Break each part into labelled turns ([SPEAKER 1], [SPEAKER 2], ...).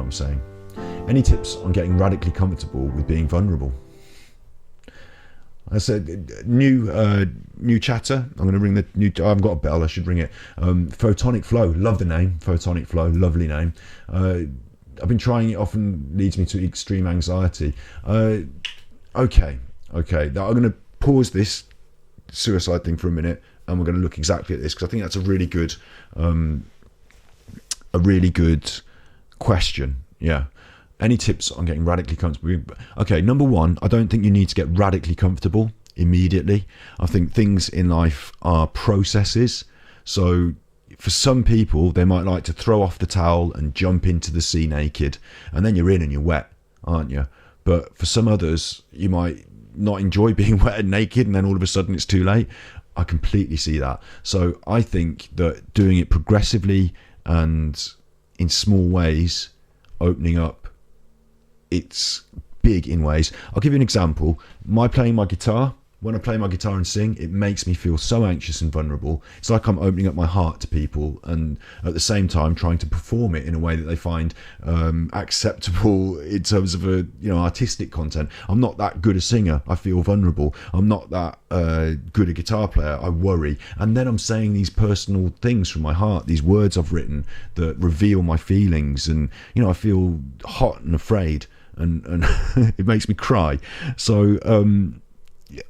[SPEAKER 1] what I'm saying. Any tips on getting radically comfortable with being vulnerable? I said new chatter. I'm going to ring the new. I haven't got a bell. I should ring it. PhotonicFlow. Love the name. PhotonicFlow. Lovely name. I've been trying it. Often leads me to extreme anxiety. Okay. I'm going to pause this suicide thing for a minute, and we're going to look exactly at this, because I think that's a really good question. Yeah. Any tips on getting radically comfortable? Okay, number one, I don't think you need to get radically comfortable immediately. I think things in life are processes. So for some people, they might like to throw off the towel and jump into the sea naked, and then you're in and you're wet, aren't you? But for some others, you might not enjoy being wet and naked, and then all of a sudden it's too late. I completely see that. So I think that doing it progressively and in small ways, opening up, it's big in ways. I'll give you an example. Playing my guitar, when I play my guitar and sing, it makes me feel so anxious and vulnerable. It's like I'm opening up my heart to people, and at the same time trying to perform it in a way that they find acceptable in terms of artistic content. I'm not that good a singer. I feel vulnerable. I'm not that good a guitar player. I worry. And then I'm saying these personal things from my heart, these words I've written that reveal my feelings, and I feel hot and afraid, and it makes me cry. So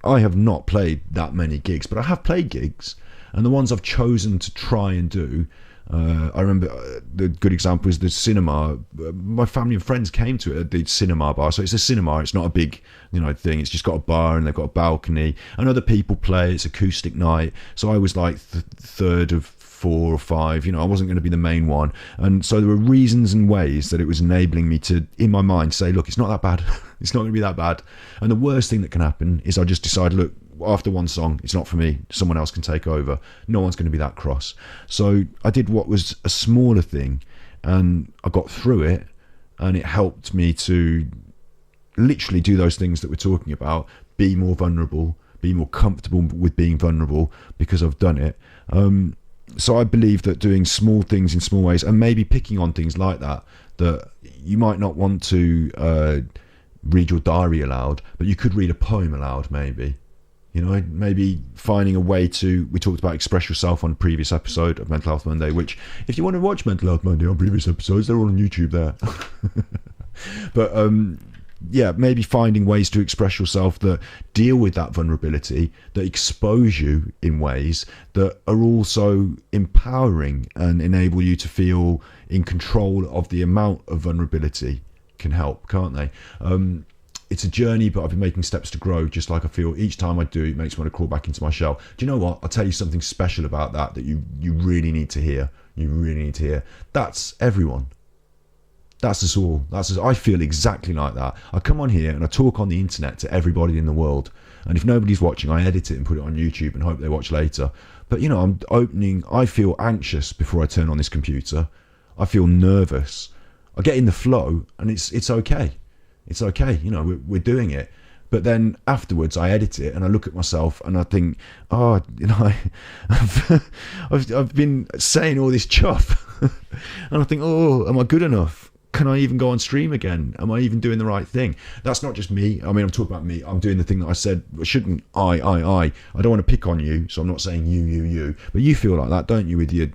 [SPEAKER 1] I have not played that many gigs, but I have played gigs, and the ones I've chosen to try and do, I remember the good example is the cinema. My family and friends came to it at the cinema bar. So it's a cinema, it's not a big thing, it's just got a bar and they've got a balcony, and other people play. It's acoustic night, so I was like third of 4 or 5. I wasn't going to be the main one, and so there were reasons and ways that it was enabling me to, in my mind, say, look, it's not that bad. It's not going to be that bad. And the worst thing that can happen is I just decide, look, after one song, it's not for me, someone else can take over. No one's going to be that cross. So I did what was a smaller thing, and I got through it, and it helped me to literally do those things that we're talking about, be more vulnerable, be more comfortable with being vulnerable, because I've done it. So I believe that doing small things in small ways, and maybe picking on things like that you might not want to read your diary aloud, but you could read a poem aloud, maybe. Maybe finding a way to, we talked about express yourself on a previous episode of Mental Health Monday, which if you want to watch Mental Health Monday on previous episodes, they're all on YouTube there. But maybe finding ways to express yourself that deal with that vulnerability, that expose you in ways that are also empowering and enable you to feel in control of the amount of vulnerability, can help, can't they? It's a journey, but I've been making steps to grow, just like I feel each time I do, it makes me want to crawl back into my shell. Do you know what? I'll tell you something special about that you really need to hear. You really need to hear. That's everyone. That's us all. I feel exactly like that. I come on here and I talk on the internet to everybody in the world. And if nobody's watching, I edit it and put it on YouTube and hope they watch later. But, I feel anxious before I turn on this computer. I feel nervous. I get in the flow, and it's okay. It's okay. We're doing it. But then afterwards, I edit it and I look at myself and I think, I've been saying all this chuff. And I think, am I good enough? Can I even go on stream again? Am I even doing the right thing? That's not just me. I mean, I'm talking about me. I'm doing the thing that I said. Shouldn't I don't want to pick on you, so I'm not saying you. But you feel like that, don't you, with your,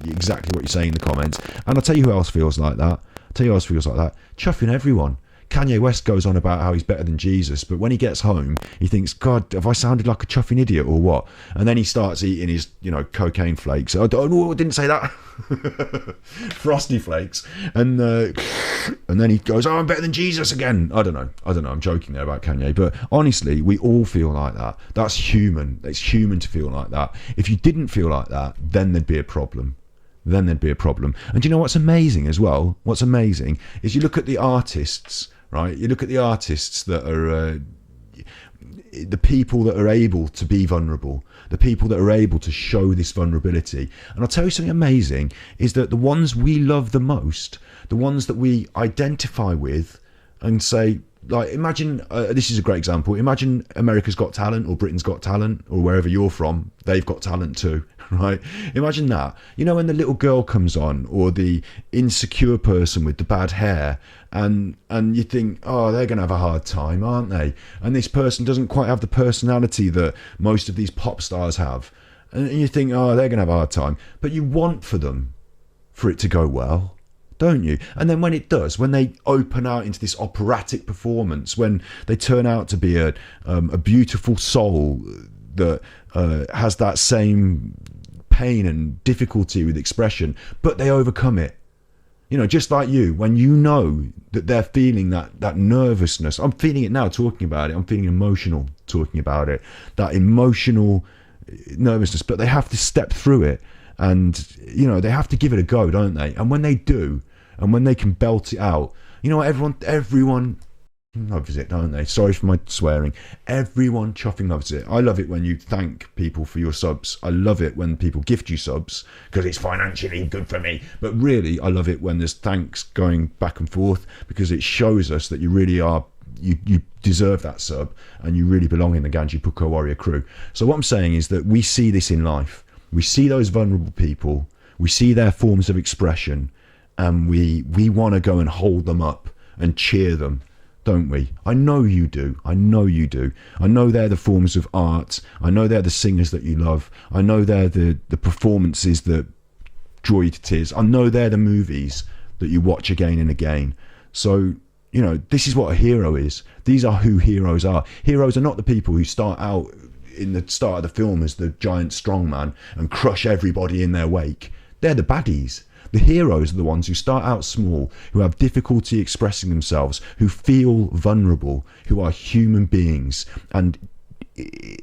[SPEAKER 1] exactly what you're saying in the comments. And I'll tell you who else feels like that. Chuffing everyone. Kanye West goes on about how he's better than Jesus, but when he gets home, he thinks, God, have I sounded like a chuffing idiot or what? And then he starts eating his, cocaine flakes. I didn't say that. Frosty flakes. And then he goes, I'm better than Jesus again. I don't know. I'm joking there about Kanye. But honestly, we all feel like that. That's human. It's human to feel like that. If you didn't feel like that, then there'd be a problem. And do you know what's amazing as well? What's amazing is you look at the artists, right? You look at the artists that are the people that are able to be vulnerable, the people that are able to show this vulnerability. And I'll tell you something amazing is that the ones we love the most, the ones that we identify with and say, like imagine this is a great example. Imagine America's Got Talent or Britain's Got Talent or wherever you're from, they've got talent too, right? Imagine that. You know, when the little girl comes on, or the insecure person with the bad hair, and you think, oh, they're gonna have a hard time, aren't they? And this person doesn't quite have the personality that most of these pop stars have, and you think, oh, they're gonna have a hard time, but you want for them for it to go well, don't you? And then when it does, when they open out into this operatic performance, when they turn out to be a beautiful soul that has that same pain and difficulty with expression, but they overcome it. You know, just like you, when you know that they're feeling that nervousness. I'm feeling it now talking about it. I'm feeling emotional talking about it. That emotional nervousness, but they have to step through it. And, you know, they have to give it a go, don't they? And when they do, and when they can belt it out, you know, everyone loves it, don't they? Sorry for my swearing. Everyone chuffing loves it. I love it when you thank people for your subs. I love it when people gift you subs because it's financially good for me. But really, I love it when there's thanks going back and forth, because it shows us that you really are, you deserve that sub and you really belong in the Ganji Pukko Warrior crew. So what I'm saying is that we see this in life. We see those vulnerable people, we see their forms of expression, and we want to go and hold them up and cheer them, don't we? I know you do. I know you do. I know they're the forms of art. I know they're the singers that you love. I know they're the performances that draw you to tears. I know they're the movies that you watch again and again. So, you know, this is what a hero is. These are who heroes are. Heroes are not the people who start out in the start of the film as the giant strongman and crush everybody in their wake. They're the baddies. The heroes are the ones who start out small, who have difficulty expressing themselves, who feel vulnerable, who are human beings. And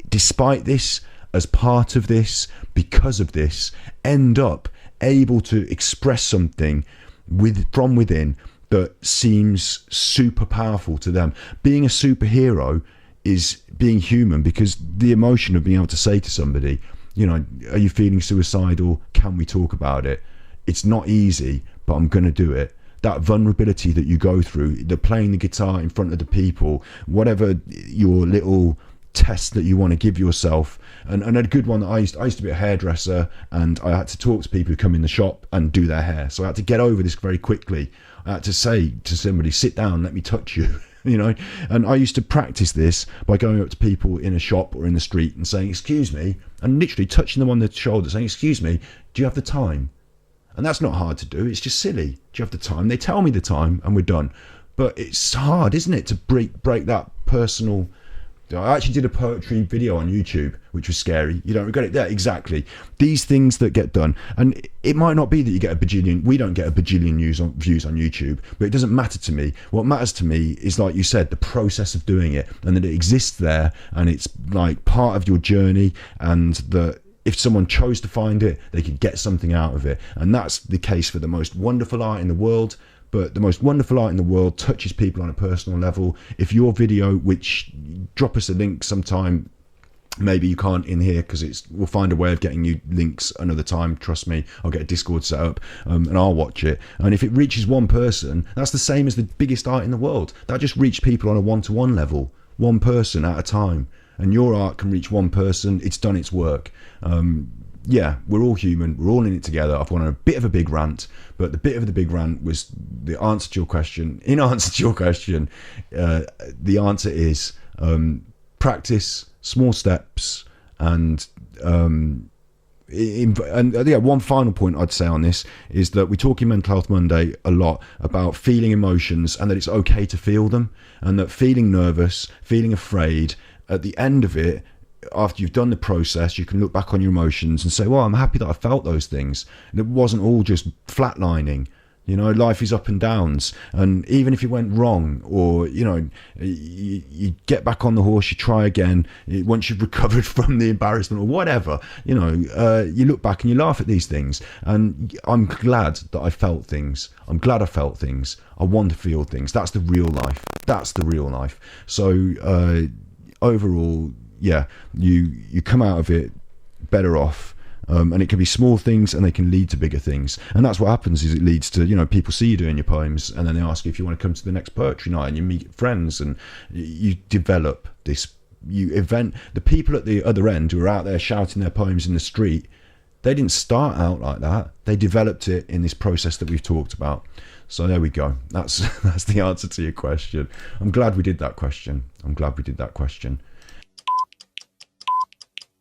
[SPEAKER 1] despite this, as part of this, because of this, end up able to express something from within that seems super powerful to them. Being a superhero is being human, because the emotion of being able to say to somebody, you know, are you feeling suicidal? Can we talk about it? It's not easy, but I'm going to do it. That vulnerability that you go through, the playing the guitar in front of the people, whatever your little test that you want to give yourself. And a good one that I used to be a hairdresser, and I had to talk to people who come in the shop and do their hair. So I had to get over this very quickly. I had to say to somebody, sit down, let me touch you. You know, and I used to practice this by going up to people in a shop or in the street and saying, excuse me, and literally touching them on the shoulder saying, excuse me, do you have the time? And that's not hard to do. It's just silly. Do you have the time? They tell me the time and we're done. But it's hard, isn't it, to break that personal. I actually did a poetry video on YouTube, which was scary. You don't regret it. Yeah, exactly. These things that get done. And it might not be that you get a bajillion. We don't get a bajillion views on YouTube, but it doesn't matter to me. What matters to me is, like you said, the process of doing it, and that it exists there, and it's like part of your journey, and that if someone chose to find it, they could get something out of it. And that's the case for the most wonderful art in the world. But the most wonderful art in the world touches people on a personal level. If your video, which, drop us a link sometime, maybe you can't in here because we'll find a way of getting you links another time, trust me. I'll get a Discord set up and I'll watch it. And if it reaches one person, that's the same as the biggest art in the world. That just reach people on a one-to-one level, one person at a time. And your art can reach one person. It's done its work. Yeah, we're all human. We're all in it together. I've gone on a bit of a big rant, but the bit of the big rant was the answer to your question. In answer to your question, the answer is practice, small steps, and one final point I'd say on this is that we talk in Mental Health Monday a lot about feeling emotions, and that it's okay to feel them, and that feeling nervous, feeling afraid, at the end of it, after you've done the process, you can look back on your emotions and say, well, I'm happy that I felt those things. And it wasn't all just flatlining. You know, life is up and downs. And even if it went wrong, or, you know, you get back on the horse, you try again, once you've recovered from the embarrassment or whatever, you know, you look back and you laugh at these things. And I'm glad that I felt things. I'm glad I felt things. I want to feel things. That's the real life. That's the real life. So overall, yeah, you come out of it better off, And it can be small things, and they can lead to bigger things. And that's what happens, is it leads to, you know, people see you doing your poems, and then they ask you if you want to come to the next poetry night, and you meet friends, and you develop this. The people at the other end who are out there shouting their poems in the street, they didn't start out like that. They developed it in this process that we've talked about. So there we go. That's the answer to your question. I'm glad we did that question.